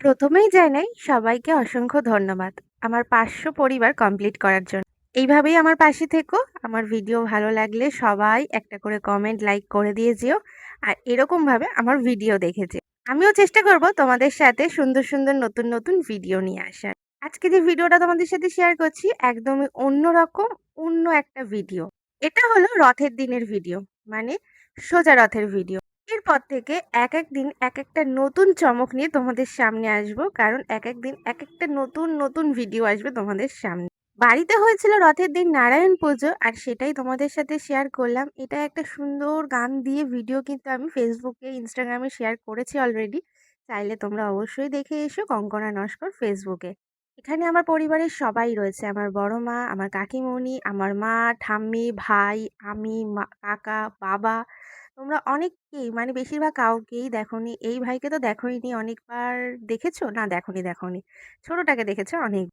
প্রথমেই জানাই সবাইকে অসংখ্য ধন্যবাদ আমার ৫০০ পরিবার কমপ্লিট করার জন্য। এইভাবেই আমার পাশে থেকো। আমার ভিডিও ভালো লাগলে সবাই একটা করে কমেন্ট, লাইক করে দিয়ে যেও। আর এরকমভাবে আমার ভিডিও দেখে যেও। আমিও চেষ্টা করব তোমাদের সাথে সুন্দর, সুন্দর নতুন, নতুন ভিডিও নিয়ে আসার। আজকে যে ভিডিওটা তোমাদের সাথে শেয়ার করছি একদমই অন্যরকম, অন্য একটা ভিডিও। এটা হলো রথের দিনের ভিডিও। মানে সোজা রথের ভিডিও। এরপর থেকে একেক দিন একেকটা নতুন চমক নিয়ে তোমাদের সামনে আসবো। কারণ একেক দিন একেকটা নতুন, নতুন ভিডিও আসবে তোমাদের সামনে। বাড়িতে হয়েছিল রথের দিন নারায়ণ পুজো আর সেটাই তোমাদের সাথে শেয়ার করলাম। এটা একটা সুন্দর গান দিয়ে ভিডিও কিন্তু আমি ফেসবুকে, ইনস্টাগ্রামে শেয়ার করেছি অলরেডি। চাইলে তোমরা অবশ্যই দেখে এসো কঙ্কনা নস্কর ফেসবুকে। এখানে আমার পরিবারের সবাই রয়েছে। আমার বড় মা, আমার কাকিমুনি, আমার মা, ঠাম্মি, ভাই, আমি, কাকা, বাবা। তোমরা অনেককেই মানে বেশিরভাগ কাউকেই দেখোনি। এই ভাইকে তো দেখোইনি, অনেকবার দেখেছো? না দেখোনি, দেখোনি। ছোটটাকে দেখেছো অনেক।